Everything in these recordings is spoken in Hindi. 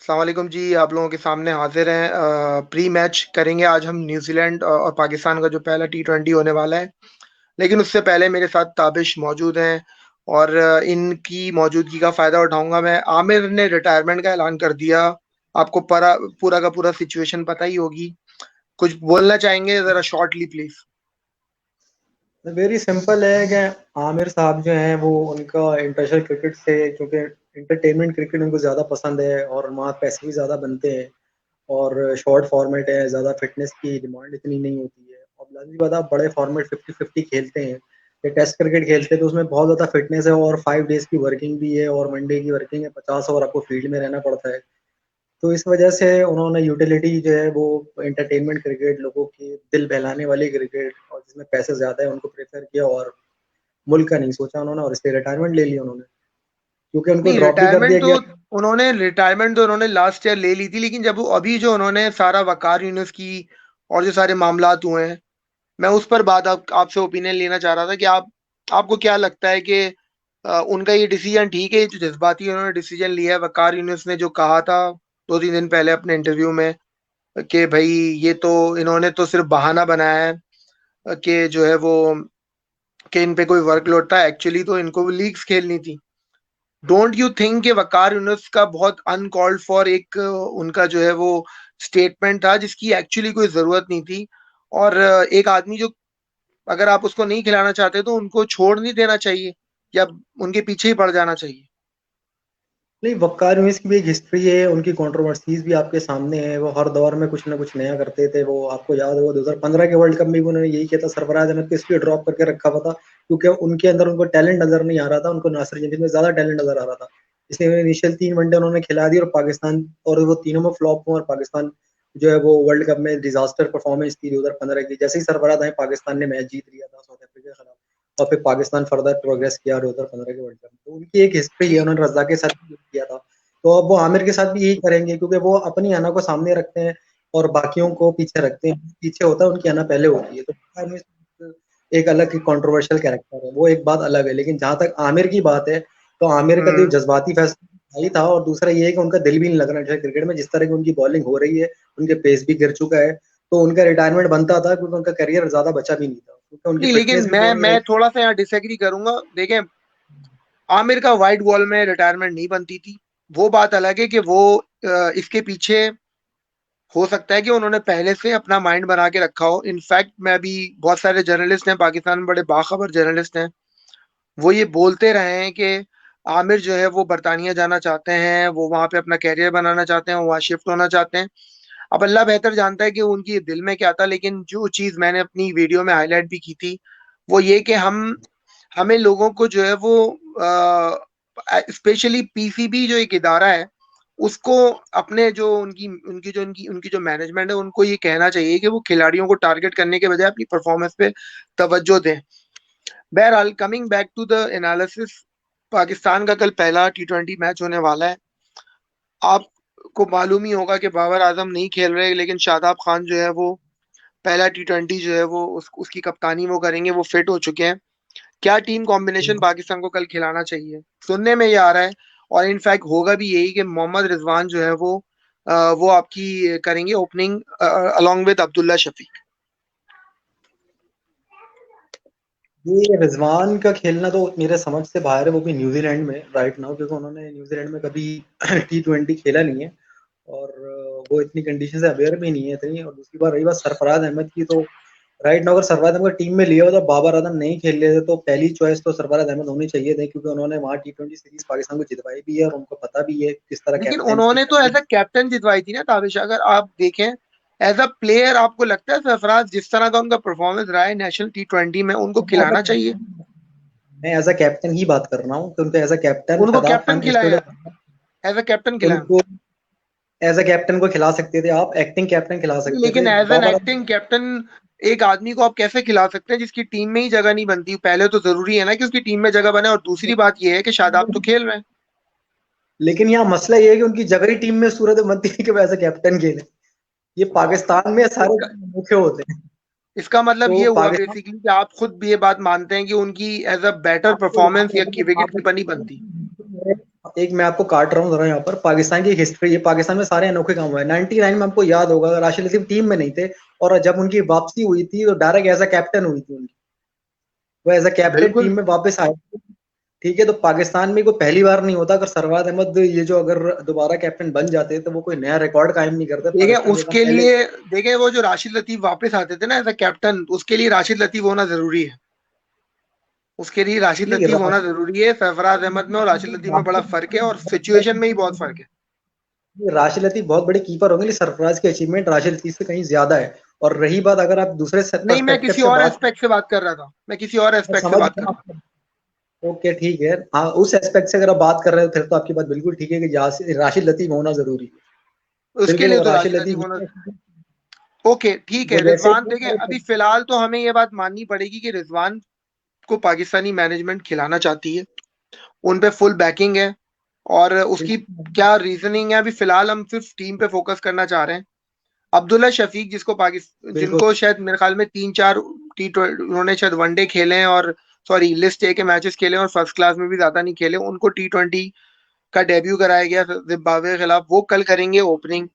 अस्सलाम वालेकुम जी। आप लोगों के सामने हाजिर हैं। प्री मैच करेंगे आज हम न्यूजीलैंड और पाकिस्तान का जो पहला T20 होने वाला है। लेकिन उससे पहले मेरे साथ ताबिश मौजूद हैं और इनकी मौजूदगी का फायदा उठाऊंगा मैं। आमिर ने रिटायरमेंट का ऐलान कर दिया। आपको पूरा का पूरा सिचुएशन पता ही होगी। कुछ बोलना चाहेंगे जरा शॉर्टली प्लीज। वेरी सिंपल है कि आमिर साहब जो हैं वो उनका इंटरनेशनल क्रिकेट से, क्योंकि इंटरटेनमेंट क्रिकेट उनको ज़्यादा पसंद है और वहाँ पैसे भी ज़्यादा बनते हैं और शॉर्ट फॉर्मेट है, ज़्यादा फिटनेस की डिमांड इतनी नहीं होती है। और लाजमी बात, आप बड़े फॉर्मेट 50-50 खेलते हैं या टेस्ट क्रिकेट खेलते हैं तो उसमें बहुत ज़्यादा फिटनेस है और 5 डेज की वर्किंग भी है और वनडे की वर्किंग है, 50 ओवर आपको फील्ड में रहना पड़ता है। तो इस वजह से उन्होंने यूटिलिटी जो है वो एंटरटेनमेंट क्रिकेट, लोगों की दिल बहलाने वाली क्रिकेट और जिसमें पैसे ज़्यादा है उनको प्रेफर किया और मुल्क का नहीं सोचा उन्होंने और इसलिए रिटायरमेंट ले ली उन्होंने, क्योंकि उनको नहीं, ड्रॉप भी कर दिया गया। रिटायरमेंट तो उन्होंने लास्ट ईयर ले ली थी, लेकिन जब अभी जो उन्होंने सारा वकार यूनुस की और जो सारे मामलात हुए हैं, मैं उस पर बात आपसे ओपिनियन लेना चाह रहा था कि आपको क्या लगता है कि उनका ये डिसीजन ठीक है? ये जो जज्बाती उन्होंने डिसीजन लिया है, वकार यूनुस ने जो कहा था 2-3 दिन पहले अपने इंटरव्यू में कि भाई ये तो इन्होंने तो सिर्फ बहाना बनाया है कि जो है वो कि इन पे कोई वर्कलोड था, एक्चुअली तो इनको लीग्स खेलनी थी। डोंट यू थिंक कि वकार यूनुस का बहुत अनकॉल्ड फॉर एक उनका जो है वो स्टेटमेंट था जिसकी एक्चुअली कोई जरूरत नहीं थी? और एक आदमी जो, अगर आप उसको नहीं खिलाना चाहते तो उनको छोड़ नहीं देना चाहिए या उनके पीछे ही पड़ जाना चाहिए? नहीं, वक्कार यूनिस की भी एक हिस्ट्री है, उनकी कंट्रोवर्सीज भी आपके सामने है। वो हर दौर में कुछ ना कुछ नया करते थे। वो आपको याद होगा 2015 के वर्ल्ड कप में भी उन्होंने यही किया था। सरफराज अहमद को इसलिए ड्रॉप करके रखा हुआ था क्योंकि उनके अंदर उनको टैलेंट नजर नहीं आ रहा था, उनको नासिर जमील में ज्यादा टैलेंट नजर आ रहा था। इसलिए इनिशियल 3 वनडे उन्होंने खिला दी और पाकिस्तान, और वो तीनों में फ्लॉप हुआ और पाकिस्तान जो है वो वर्ल्ड कप में डिजास्टर परफॉर्मेंस थी 2015 की। जैसे ही सरफराज आए पाकिस्तान ने मैच जीत लिया था साउथ अफ्रीका के खिलाफ और फिर पाकिस्तान फर्दर प्रोग्रेस किया 2015 के वर्ल्ड कप में। तो उनकी एक हिस्ट्री है, जी। उन्होंने रजा के साथ भी किया था। तो अब वो आमिर के साथ भी यही करेंगे क्योंकि वो अपनी अना को सामने रखते हैं और बाकियों को पीछे रखते हैं। पीछे होता है उनकी अना पहले होती है। तो एक अलग कंट्रोवर्शियल कैरेक्टर है, वो एक बात अलग है। लेकिन जहां तक आमिर की बात है तो आमिर का जो हम्म। जज्बाती फैसला ही था और दूसरा ये है कि उनका दिल भी नहीं लग रहा है क्रिकेट में। जिस तरह की उनकी बॉलिंग हो रही है, उनके पेस भी गिर चुका है, तो उनका रिटायरमेंट बनता था क्योंकि उनका करियर ज्यादा बचा भी नहीं था, क्योंकि उनकी नहीं, लेकिन फिटनेस भी मैं बहुत नहीं मैं रही। थोड़ा सा यहाँ डिसएग्री करूंगा। देखें, आमिर का व्हाइट बॉल में रिटायरमेंट नहीं बनती थी। वो बात अलग है कि वो इसके पीछे हो सकता है कि उन्होंने पहले से अपना माइंड बना के रखा हो। इनफैक्ट मैं भी, बहुत सारे जर्नलिस्ट हैं पाकिस्तान में, बड़े बाखबर जर्नलिस्ट हैं, वो ये बोलते रहे हैं कि आमिर जो है वो बरतानिया जाना चाहते हैं, वो वहां पे अपना कैरियर बनाना चाहते हैं, वो वहां शिफ्ट होना चाहते हैं। अब अल्लाह बेहतर जानता है कि उनकी दिल में क्या था, लेकिन जो चीज मैंने अपनी वीडियो में हाईलाइट भी की थी वो ये कि हमें लोगों को जो है वो स्पेशली पीसीबी जो एक इदारा है उसको अपने जो उनकी जो मैनेजमेंट है उनको ये कहना चाहिए कि वो खिलाड़ियों को टारगेट करने के बजाय अपनी परफॉर्मेंस पे तवज्जो दें। बहरहाल, coming back to the analysis, Pakistan का कल पहला T20 मैच होने वाला है। आपको मालूम ही होगा कि बाबर आजम नहीं खेल रहे, लेकिन शादाब खान जो है वो पहला T20 जो है वो उसकी कप्तानी वो करेंगे, वो फिट हो चुके हैं। क्या टीम कॉम्बिनेशन पाकिस्तान को कल खिलाना चाहिए? सुनने में ये आ रहा है, और इनफैक्ट होगा भी यही, कि मोहम्मद रिजवान जो है वो आपकी करेंगे opening along with Abdullah Shafique. ये रिजवान का खेलना तो मेरे समझ से बाहर है, वो भी न्यूजीलैंड में राइट नाउ, क्योंकि उन्होंने न्यूजीलैंड में कभी T20 खेला नहीं है और वो इतनी कंडीशन से अवेयर भी नहीं है इतनी। और दूसरी बात, रही बात सरफराज अहमद की, तो राइट नाउ अगर सरफराज अहमद को टीम में लिया हो तो बाबर आजम नहीं खेल रहे थे तो पहली चॉइस तो सरफराज अहमद होनी चाहिए थे, क्योंकि उन्होंने वहाँ T20 सीरीज पाकिस्तान को जितवाई भी है और उनको पता भी है किस तरह लेकिन कैप्टन की उन्होंने तो एज कैप्टन। अ कैप्टन जितवाई थी ना ताबिश, अगर आप देखें। एज अ प्लेयर आपको लगता है सरफराज, जिस तरह का उनका परफॉर्मेंस रहा है नेशनल T20 में, उनको खिलाना चाहिए? मैं एज अ कैप्टन ही बात कर रहा हूँ कि उनको एज अ कैप्टन उनको शादाब कैप्टन खान इस खिलाया, वजह एज अ कैप्टन खिलाया। उनको एज अ कैप्टन को खिला सकते थे, आप एक्टिंग कैप्टन खिला सकते लेकिन थे as an Babar. Acting captain एक आदमी को आप कैसे खिला सकते हैं जिसकी टीम में ही जगह नहीं बनती? पहले तो जरूरी है ना कि उसकी टीम में जगह बने, और दूसरी बात यह है कि शादाब तो खेल रहे हैं। लेकिन यहाँ मसला ये है कि उनकी जगह ही टीम में सूरत बनती है कि वैसे कैप्टन खेले। ये पाकिस्तान में सारे इसका मुख्य होते हैं। इसका मतलब तो ये हुआ पाकिस्तान बेसिकली कि आप खुद भी ये बात मानते हैं कि उनकी एज अ बैटर आपको याद परफॉर्मेंस या होगा की कि विकेट कीपर नहीं बनती? एक मैं आपको काट रहा हूँ जरा यहाँ पर, पाकिस्तान की हिस्ट्री है, पाकिस्तान में सारे अनोखे काम हुए। 99 में आपको याद होगा, राशिद लतीफ टीम में नहीं थे, और जब उनकी वापसी हुई थी तो डायरेक्ट एज अ कैप्टन हुई थी उनकी, वो एज अ कैप्टन बिल्कुल। टीम में वापस आए थे। ठीक है, तो पाकिस्तान में कोई पहली बार नहीं होता, अगर सरफराज अहमद ये जो अगर दोबारा कैप्टन बन जाते तो वो कोई नया रिकॉर्ड कायम नहीं करते, देखें पाकिस्तान के काम उसके पहले। लिए, देखें वो जो राशिद लतीफ वापस आते थे ना एज अ कैप्टन, उसके लिए राशिद लतीफ होना जरूरी है। उसके लिए राशिद ठीक है, लतीफ होना जरूरी है। सरफराज अहमद में और राशिद लतीफ में बड़ा फर्क है, और सिचुएशन में ही बहुत फर्क है। राशिद लतीफ बहुत बड़े कीपर होंगे, लेकिन सरफराज की अचीवमेंट राशिद लतीफ से कहीं ज्यादा है। और रही बात, अगर आप दूसरे नहीं, मैं पर्सपेक्टिव किसी से और बात, एस्पेक्ट से बात कर रहा था, मैं किसी और मैं एस्पेक्ट से समझ बात कर गया रहा आपको। ओके ठीक है, हाँ उस एस्पेक्ट से अगर आप बात कर रहे हो फिर तो आपकी बात बिल्कुल ठीक है कि राशिद लतीफ होना जरूरी है। हूँ। उसके लिए बिल्कुल, तो राशिद राशिद लतीफ होना। लतीफ ओके ठीक है, वो जैसे रिजवान देखें, अभी फिलहाल तो हमें ये बात माननी पड़ेगी कि रिजवान को पाकिस्तानी मैनेजमेंट खिलाना चाहती है, उन पे फुल बैकिंग है। और उसकी क्या रीजनिंग है, अभी फिलहाल हम सिर्फ टीम पे फोकस करना चाह रहे हैं। अब्दुल्ला शफीक, जिसको पाकिस्तान, बिल्कुल जिनको शायद मेरे ख्याल में 3-4 उन्होंने शायद वनडे खेले हैं, और सॉरी लिस्ट ए के मैचेस खेले हैं, और फर्स्ट क्लास में भी ज्यादा नहीं खेले, उनको T20 का डेब्यू कराया गया जिम्बाब्वे के खिलाफ, वो कल करेंगे ओपनिंग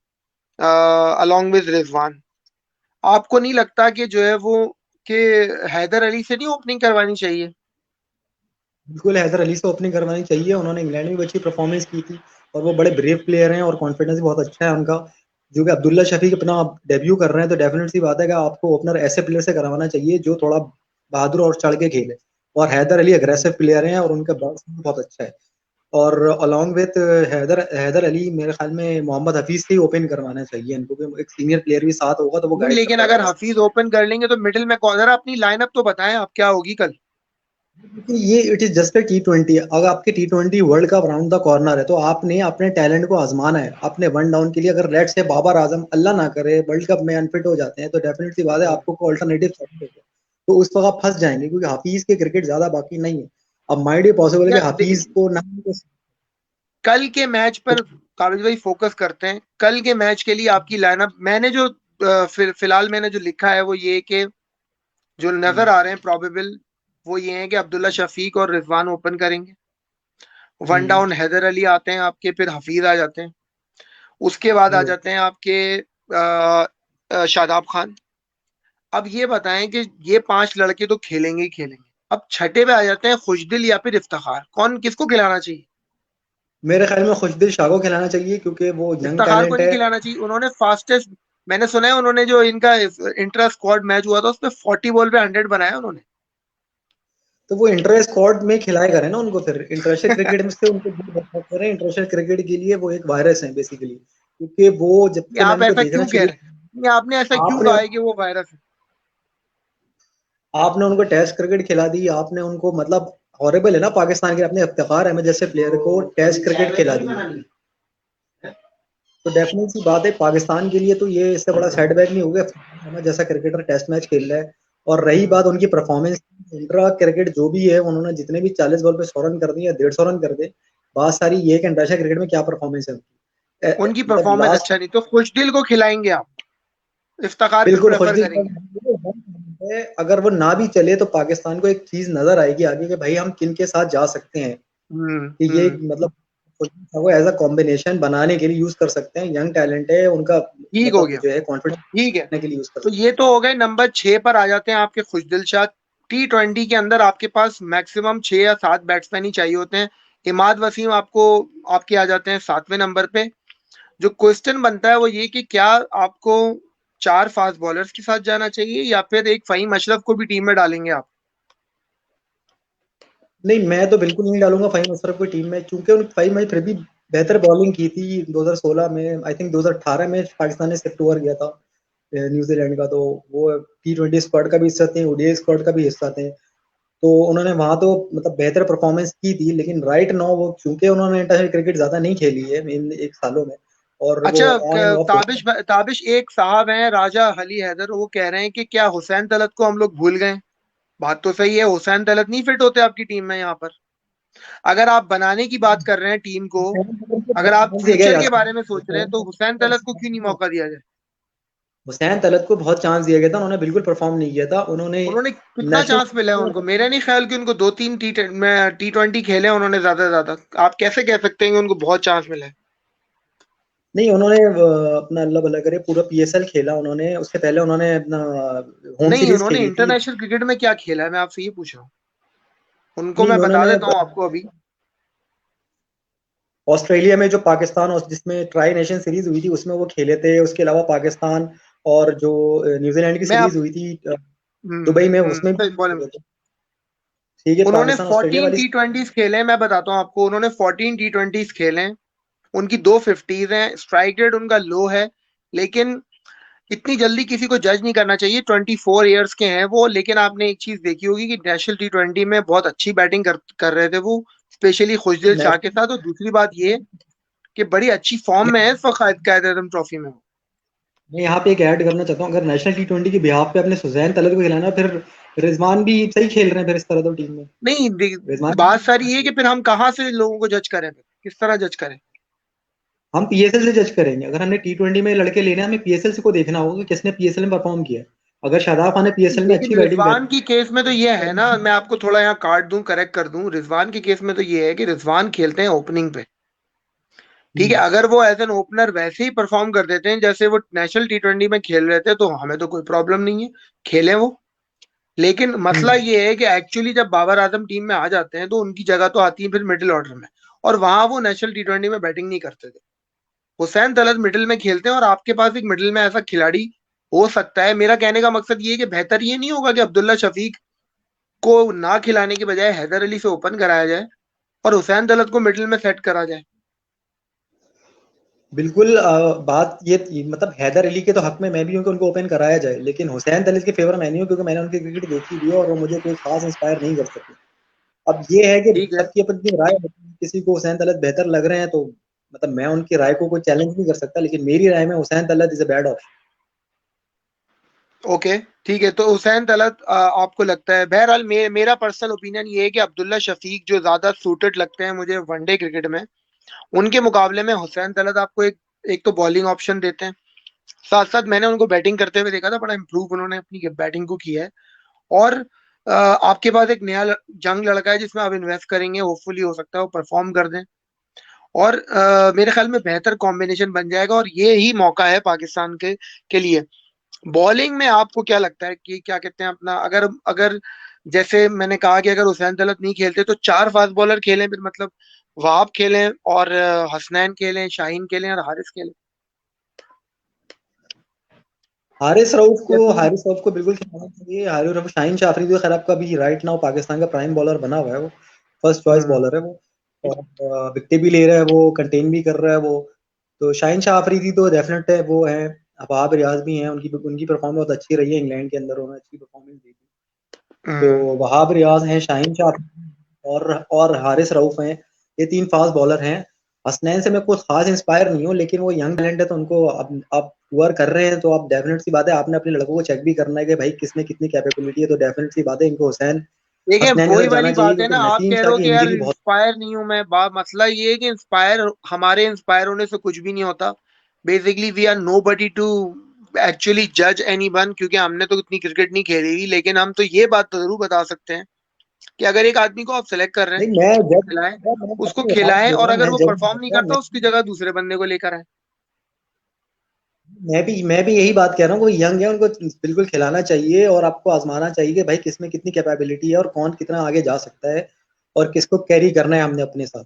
अलॉन्ग विद रिजवान। आपको नहीं लगता कि जो है वो, कि हैदर अली से नहीं ओपनिंग करवानी चाहिए? बिल्कुल हैदर अली से ओपनिंग करवानी चाहिए, उन्होंने इंग्लैंड में भी अच्छी परफॉर्मेंस की थी, और वो बड़े ब्रेव प्लेयर हैं और कॉन्फिडेंस भी बहुत अच्छा है उनका। जो कि अब्दुल्ला शफीक अपना डेब्यू कर रहे हैं, तो डेफिनेट सी बात है कि आपको ओपनर ऐसे प्लेयर से करवाना चाहिए जो थोड़ा बहादुर और चढ़ के खेले। और हैदर अली अग्रेसिव प्लेयर हैं और उनका बॉक्स बहुत अच्छा है। और अलॉन्ग विथ हैदर हैदर अली, मेरे ख्याल में मोहम्मद हफीज से ही ओपन करवाना चाहिए इनको, क्योंकि एक सीनियर प्लेयर भी साथ होगा तो वो नहीं, गाइड कर लेकिन पाएगा अगर अच्छे हफीज ओपन कर लेंगे तो मिडिल में कौन, जरा अपनी लाइनअप तो बताएं आप क्या होगी कल। से। ये इट इज जस्ट T20, अगर आपके T20 world cup round the corner है, तो आपने अपने टैलेंट को आजमाना है अपने वन डाउन के लिए। अगर लेट से बाबर आजम अल्लाह ना करे वर्ल्ड कप में अनफिट हो जाते हैं, तो डेफिनेटली बात है आपको कोई अल्टरनेटिव चाहिए होगा, तो उस वक्त आप फंस जाएंगे, क्योंकि हफीज के क्रिकेट ज्यादा बाकी नहीं है। अब माइट ये पॉसिबल है या कि हफीज को ना कल के मैच पर काबिल भाई फोकस करते हैं। कल के मैच के लिए आपकी लाइनअप, मैंने जो फिलहाल मैंने जो लिखा है वो ये कि जो नजर आ रहे हैं प्रोबेबल, वो ये है कि अब्दुल्ला शफीक और रिजवान ओपन करेंगे। वन हम्म, डाउन हैदर अली आते हैं आपके, फिर हफीज आ जाते हैं। उसके बाद आ बिल्कुल। जाते हैं आपके शादाब खान। अब ये बताएं कि ये 5 लड़के तो खेलेंगे ही खेलेंगे। अब छठे पे आ जाते हैं खुशदिल या फिर इफ्तिखार, कौन किसको खिलाना चाहिए? मेरे ख्याल में खुशदिल शाह को खिलाना चाहिए, क्योंकि वो यंग इफ्तिखार को टैलेंट नहीं है। खिलाना चाहिए, उन्होंने फास्टेस्ट, मैंने सुना है उन्होंने जो इनका इंट्रा स्क्वाड मैच हुआ था उसमें 40 बॉल पे 100 बनाया उन्होंने। तो वो इंटर स्क्वाड में खिलाए करें ना उनको, फिर इंटरनेशनल क्रिकेट में से उनको दूर रखा करें। इंटरनेशनल क्रिकेट के लिए वो एक वायरस है बेसिकली, क्योंकि वो जब ये से आप मैंने उनको ऐसा देखना क्यों कह शुरू रहे हैं? ये आपने ऐसा क्यों आपने कहा है कि वो वायरस है? आपने उनको टेस्ट क्रिकेट खिला दी, आपने उनको मतलब हॉरेबल है ना पाकिस्तान के अपने इफ्तिखार अहमद जैसे प्लेयर को टेस्ट क्रिकेट खिला दी। तो डेफिनेट सी बात है, पाकिस्तान के लिए तो ये इससे बड़ा सेटबैक नहीं हो गया अहमद जैसा क्रिकेटर टेस्ट मैच खेल रहा है। और रही बात उनकी परफॉर्मेंस, इंट्रा क्रिकेट जो भी है, उन्होंने जितने भी 40 बॉल पे 100 रन कर दिए या 150 रन कर दे, बात सारी ये है कि इंटरनेशनल क्रिकेट में क्या परफॉर्मेंस है उनकी। उनकी मतलब परफॉर्मेंस लास्ट, अच्छा नहीं, तो खुशदिल को खिलाएंगे आप? इफ्तिखार पे बिल्कुल प्रेफर खुशदिल करेंगे? है। अगर वो ना भी चले तो पाकिस्तान को एक चीज नजर आएगी आगे कि भाई हम किन के साथ जा सकते हैं, कि ये हम्म। मतलब वो एज अ कॉम्बिनेशन बनाने के लिए यूज कर सकते हैं। यंग टैलेंट है उनका, ठीक हो मतलब गया। जो है कॉन्फिडेंस ठीक है, करने के लिए यूज कर तो सकते ये तो हो गए। नंबर 6 पर आ जाते हैं आपके खुशदिल शाह। T20 के अंदर आपके पास मैक्सिमम 6 या 7 बैट्समैन ही चाहिए होते हैं। इमाद वसीम आपको, आपके आ जाते हैं 7वें नंबर पे। जो क्वेश्चन बनता है वो ये कि क्या आपको 4 फास्ट बॉलर्स के साथ जाना चाहिए, या फिर एक फहीम अशरफ को भी टीम में डालेंगे आप? हैं। नहीं, मैं तो बिल्कुल नहीं डालूंगा फहीम अशरफ को टीम में, क्योंकि फहीम भाई फिर भी बेहतर बॉलिंग की थी 2016 में। आई थिंक 2018 में पाकिस्तान ने शिफ्ट ओवर किया था न्यूजीलैंड का, तो वो T20 स्क्वाड का भी हिस्सा थे, ओडीआई स्क्वाड का भी हिस्सा थे। तो उन्होंने वहां तो मतलब बेहतर परफॉर्मेंस की थी, लेकिन राइट नाउ वो चूंकि उन्होंने इंटरनेशनल क्रिकेट ज्यादा नहीं खेली है इन एक सालों में, और वो अच्छा, ऑन एंड ऑफ होता है। ताबिश एक साहब हैं राजा अली हैदर, वो कह रहे हैं कि क्या हुसैन तलत को हम लोग भूल गए? बात तो सही है, हुसैन तलत नहीं फिट होते आपकी टीम में यहाँ पर। अगर आप बनाने की बात कर रहे हैं टीम को, अगर आप दिया फ्यूचर जा के बारे में सोच रहे हैं, तो हुसैन तलत को क्यों नहीं सकता। मौका दिया जाए? हुसैन तलत को बहुत चांस दिया गया था, उन्होंने बिल्कुल परफॉर्म नहीं किया था। उन्होंने उन्होंने कितना नेशनल चांस मिला है उनको? मेरा नहीं ख्याल कि उनको दो तीन T20 खेले हैं उन्होंने ज्यादा से ज्यादा। आप कैसे कह सकते हैं कि उनको बहुत चांस मिला है? नहीं, उन्होंने अपना अल्लाह भला करे पूरा पीएसएल खेला उन्होंने, उसके पहले उन्होंने अपना होम नहीं, सीरीज उन्होंने खेली थी। इंटरनेशनल क्रिकेट में क्या खेला है, मैं आपसे ये पूछ रहा हूँ। उनको नहीं, मैं बता उन्होंने देता हूँ आपको अभी। ऑस्ट्रेलिया में जो पाकिस्तान और जिसमें ट्राई नेशन सीरीज हुई थी उसमें वो खेले थे। उसके अलावा पाकिस्तान और जो न्यूजीलैंड की मैं सीरीज आप हुई थी दुबई में, उसमें भी सही बोले। खेले थे। ठीक है, उन्होंने पाकिस्तान ऑस्ट्रेलिया 14 T20 खेले हैं, मैं बताता हूँ आपको। उन्होंने 14 T20 खेले हैं। उनकी 250 हैं, स्ट्राइक रेट उनका लो है। लेकिन इतनी जल्दी किसी को जज नहीं करना चाहिए। 24 ईयर्स के हैं वो। लेकिन आपने एक चीज देखी होगी कि नेशनल T20 में बहुत अच्छी बैटिंग कर रहे थे वो, स्पेशली खुशदिल शाह के नेशनल साथ। और दूसरी बात ये कि बड़ी अच्छी फॉर्म में है इस वक्त कायद आजम ट्रॉफी में। मैं यहाँ पे एक ऐड करना चाहता हूँ, अगर नेशनल टी20 के बिहाफ पे अपने सुजैन तलत को खिलाना, फिर रिजवान भी सही खेल रहे हैं फिर इस तरह तो टीम में। नहीं, रिजवान, बात सारी ये है कि फिर हम कहाँ से लोगों को जज करें? फिर किस तरह जज करें? हम पीएसएल से जज करेंगे। अगर हमने टी20 में लड़के लेने हैं, हमें पीएसएल से को देखना होगा कि किसने पीएसएल में परफॉर्म किया है। अगर शादाब खान ने पीएसएल में लेकिन अच्छी बैटिंग रिजवान की करी केस में तो ये है ना, मैं आपको थोड़ा यहाँ काट दूं, करेक्ट कर दूं। रिजवान की केस में तो ये है कि रिजवान खेलते हैं ओपनिंग पे। ठीक है, अगर वो एज एन ओपनर वैसे ही परफॉर्म कर देते हैं जैसे वो नेशनल T20 में खेल रहे थे, तो हमें तो कोई प्रॉब्लम नहीं है, खेलें वो। लेकिन मसला हम्म, ये है कि एक्चुअली जब बाबर आजम टीम में आ जाते हैं तो उनकी जगह तो आती है फिर मिडिल ऑर्डर में। और वहां वो नेशनल T20 में बैटिंग नहीं करते थे। हुसैन तलत मिडिल में खेलते हैं, और आपके पास एक मिडिल में ऐसा खिलाड़ी हो सकता है। मेरा कहने का मकसद ये है कि बेहतर ये नहीं होगा कि अब्दुल्ला शफीक को ना खिलाने की बजाय हैदर अली से ओपन कराया जाए और हुसैन तलत को मिडिल में सेट करा जाए? बिल्कुल। बात ये मतलब हैदर अली के तो हक में मैं भी हूँ कि उनको ओपन कराया जाए, लेकिन हुसैन तलीस के फेवर में नहीं हूँ, क्योंकि मैंने उनकी क्रिकेट देखी भी है और वो मुझे कोई खास इंस्पायर नहीं कर सके। अब ये है कि ठीक है। सबकी अपनी अपनी राय होती है। किसी को हुसैन तलत बेहतर लग रहे हैं तो मतलब मैं उनकी राय को कोई चैलेंज नहीं कर सकता, लेकिन मेरी राय में Hussain Talat is a bad option. Okay, ठीक है। तो हुसैन तलत आपको लगता है? बहरहाल मेरा पर्सनल ओपिनियन ये है कि अब्दुल्ला शफीक जो ज्यादा सूटेड लगते हैं मुझे वनडे क्रिकेट में, उनके मुकाबले में हुसैन तलत आपको एक तो बॉलिंग ऑप्शन देते हैं। साथ साथ मैंने उनको बैटिंग करते हुए देखा था, बड़ा इंप्रूव उन्होंने अपनी बैटिंग को किया है। और आपके पास एक नया जंग लड़का है जिसमें आप इन्वेस्ट करेंगे, होपफुली हो सकता है वो परफॉर्म कर दें। और मेरे ख्याल में बेहतर कॉम्बिनेशन बन जाएगा, और ये ही मौका है पाकिस्तान के लिए। बॉलिंग में आपको क्या लगता है कि क्या कहते हैं अपना, अगर अगर जैसे मैंने कहा कि अगर हुसैन तलत नहीं खेलते तो चार फास्ट बॉलर खेलें फिर, मतलब वहाब खेलें और हसनैन खेलें, शाहीन खेलें और हारिस खेलें? कैसे? हारिस रऊफ को बिल्कुल खिलाना चाहिए। हारिस रऊफ, शाहीन शाफरी जो खैर आपका अभी राइट नाउ पाकिस्तान का प्राइम बॉलर बना हुआ है, वो फर्स्ट चॉइस हम्म। बॉलर है वो। और विकेट भी ले रहा है वो, कंटेन भी कर रहा है वो। तो शाहीन शाह अफरीदी तो डेफिनेट है, वो है। अफाब रियाज भी हैं, उनकी उनकी परफॉर्मेंस बहुत अच्छी रही है इंग्लैंड के अंदर, उन्होंने अच्छी परफॉर्मेंस दी थी। तो हम्म। वहाब रियाज हैं, शाहीन शाह और हारिस रऊफ हैं। ये तीन फास्ट बॉलर हैं। हसनैन से मैं कुछ खास इंस्पायर नहीं हूँ, लेकिन वो यंग टैलेंट है तो उनको अब आप टूर कर रहे हैं तो आप डेफिनेट सी बात है, आपने अपने लड़कों को चेक भी करना है कि भाई किसमें कितनी कैपेबिलिटी है। तो डेफिनेट सी बात है, इनको हुसैन देखिए, हसनैन के वही साथ वाली जाना चाहिए, बात है क्योंकि ना, आप नसीम कह रहे शाह हो की कि यार इंजरी बहुत। इंस्पायर नहीं हूं मैं। मसला ये है कि इंस्पायर, हमारे इंस्पायर होने से कुछ भी नहीं होता। Basically we are nobody to actually जज एनी वन, क्योंकि हमने तो इतनी क्रिकेट नहीं खेली हुई। लेकिन हम तो ये बात तो जरूर बता सकते हैं कि अगर एक आदमी को आप सेलेक्ट कर रहे हैं, नहीं, मैं उसको जज खिलाएं। मैं उसको अपनी बात खिलाएं, बोल और रहा हूँ, अगर मैं वो जज परफॉर्म नहीं नहीं करता करता। उसकी जगह दूसरे बंदे को लेकर आए। मैं भी यही बात कह रहा हूँ, वो यंग है, उनको बिल्कुल खिलाना चाहिए और आपको आजमाना चाहिए कि भाई किसमें कितनी कैपेबिलिटी है और कौन कितना आगे जा सकता है और किसको कैरी करना है हमने अपने साथ।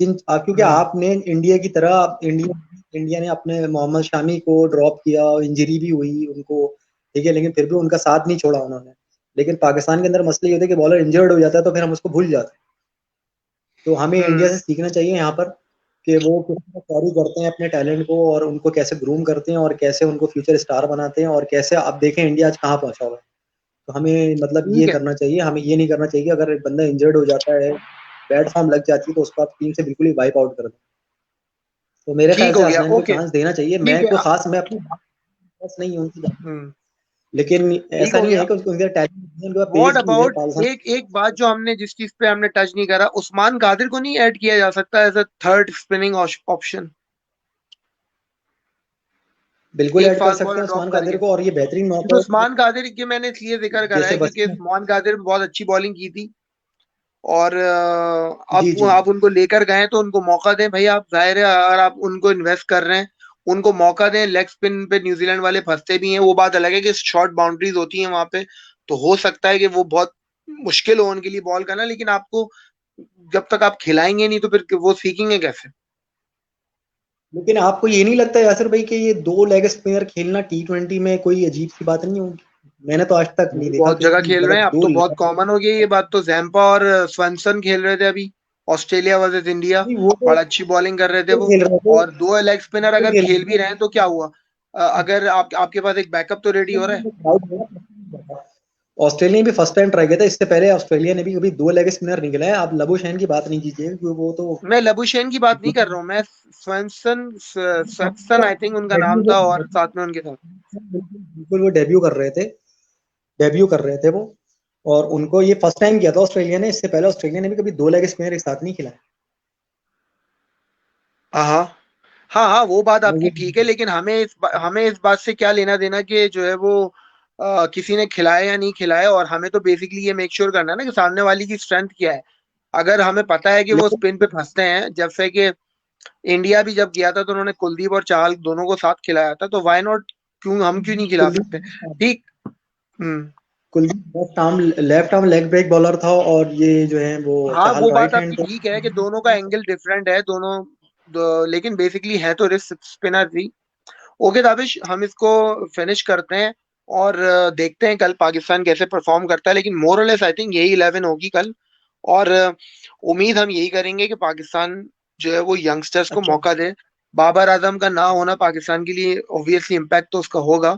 क्योंकि हम्म। आपने इंडिया की तरह इंडिया ने अपने मोहम्मद शामी को ड्रॉप किया, इंजरी भी हुई उनको, ठीक है, लेकिन फिर भी उनका साथ नहीं छोड़ा उन्होंने। लेकिन पाकिस्तान के अंदर मसला ये होता है कि बॉलर इंजर्ड हो जाता है तो फिर हम उसको भूल जाते हैं। तो हमें इंडिया हम्म। से सीखना चाहिए यहाँ पर कि वो किस तरह कैरी करते हैं अपने टैलेंट को और उनको कैसे ग्रूम करते हैं और कैसे उनको फ्यूचर स्टार बनाते हैं और कैसे आप देखें इंडिया आज कहाँ पहुंचा हुआ है। तो हमें मतलब ठीक ये है। करना चाहिए, हमें ये नहीं करना चाहिए कि अगर एक बंदा इंजर्ड हो जाता है, बैड फॉर्म लग जाती है, तो उसको आप टीम से बिल्कुल ही वाइप आउट कर दें। तो मेरे ख्याल ठीक से हो गया। हसनैन को ओके। चांस देना चाहिए। ठीक है। मैं अपनी बस नहीं हूँ उनकी, हम्म। लेकिन ठीक ऐसा हो नहीं गया। है कि उनका टैलेंट, उनका व्हाट पेस भी है अबाउट पाकिस्तान। एक एक बात जो हमने, जिस चीज पे हमने टच नहीं करा, उस्मान कादिर को नहीं ऐड किया जा सकता as a third spinning option? बिल्कुल एक ऐड कर फास्ट सकते बॉलर हैं ड्रॉप उस्मान करके। कादिर को, और ये बेहतरीन तो नॉकआउट उस्मान कादिर की मैंने इसलिए जिक्र करा जैसे है क्योंकि वसीम। उस्मान कादिर बहुत अच्छी बॉलिंग की थी, और जी जी। आप उनको लेकर गए तो उनको मौका दें भाई। आप जाहिर है अगर आप उनको इन्वेस्ट कर रहे हैं, उनको मौका दें। लेग स्पिन पे न्यूजीलैंड वाले फंसते भी हैं, वो बात अलग है कि शॉर्ट बाउंड्रीज होती हैं वहां पे, तो हो सकता है कि वो बहुत मुश्किल हो उनके लिए बॉल करना, लेकिन आपको जब तक आप खिलाएंगे नहीं तो फिर वो सीखेंगे कैसे। लेकिन आपको ये नहीं लगता यासिर भाई कि ये दो लेग स्पिनर खेलना T20 में कोई अजीब सी बात नहीं होगी? मैंने तो आज तक नहीं भाई देखा बहुत कि जगह खेल रहे मतलब हैं, अब दो तो बहुत लेग। कॉमन हो गई ये बात। तो जैम्पा और स्वंसन खेल रहे थे अभी, ऑस्ट्रेलिया वर्सेस इंडिया। नहीं, वो तो बड़ा अच्छी बॉलिंग कर रहे थे वो। खेल रहे थे, और दो लेग स्पिनर वो अगर खेल खेल भी रहे रहे हैं तो क्या हुआ? अगर आपके पास एक बैकअप तो रेडी हो रहा है। थे। ऑस्ट्रेलिया ने भी फर्स्ट टाइम ट्राई किया था, इससे पहले ऑस्ट्रेलिया ने भी कभी दो लेग स्पिनर नहीं खिलाया। आप लबुशैन की बात नहीं कीजिए क्योंकि वो तो मैं लबुशेन की बात नहीं कर रहा हूँ, मैं स्वंसन, स्वंसन आई थिंक उनका नाम था, और साथ में उनके साथ। बिल्कुल वो डेब्यू कर रहे थे वो। और उनको ये फर्स्ट टाइम किया था ऑस्ट्रेलिया ने, इससे पहले ऑस्ट्रेलिया ने भी कभी दो लेग स्पिनर एक साथ नहीं खिलाया। हाँ हाँ हाँ हाँ, वो बात वो आपकी ठीक है, लेकिन हमें इस बात से क्या लेना देना कि जो है वो किसी ने खिलाया या नहीं खिलाया। और हमें तो बेसिकली ये मेक श्योर करना है ना कि सामने वाली की स्ट्रेंथ क्या है। अगर हमें पता है कि वो लेकिन स्पिन पे फंसते हैं, जैसे कि इंडिया भी जब गया था तो उन्होंने कुलदीप और चाहल दोनों को साथ खिलाया था, तो वाई नॉट, क्यों नहीं खिला सकते। कुलदीप ठीक। हम्म। Kuldeep left arm leg break bowler था, और ये जो है वो हाँ चाहल वो बात राइट आपकी हैंड थे। ठीक है कि दोनों का एंगल डिफरेंट है दोनों, लेकिन बेसिकली है तो रिस्ट स्पिनर ही। ओके दाविश, हम इसको फिनिश करते हैं, और देखते हैं कल पाकिस्तान कैसे परफॉर्म करता है। लेकिन मोरलेस आई थिंक यही 11 होगी कल। और उम्मीद हम यही करेंगे कि पाकिस्तान जो है वो यंगस्टर्स को अच्छा, मौका दे। बाबर आजम का ना होना पाकिस्तान के लिए ऑब्वियसली इम्पैक्ट तो उसका होगा,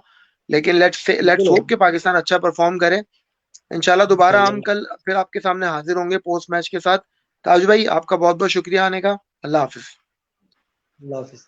लेकिन लेट्स बिल्कुल होप होगा। कि पाकिस्तान अच्छा परफॉर्म करे। इंशाल्लाह दोबारा हम इंशाल्लाह। कल फिर आपके सामने हाजिर होंगे पोस्ट मैच के साथ। ताज भाई, आपका बहुत बहुत शुक्रिया आने का। अल्लाह हाफिज। अल्लाह हाफिज।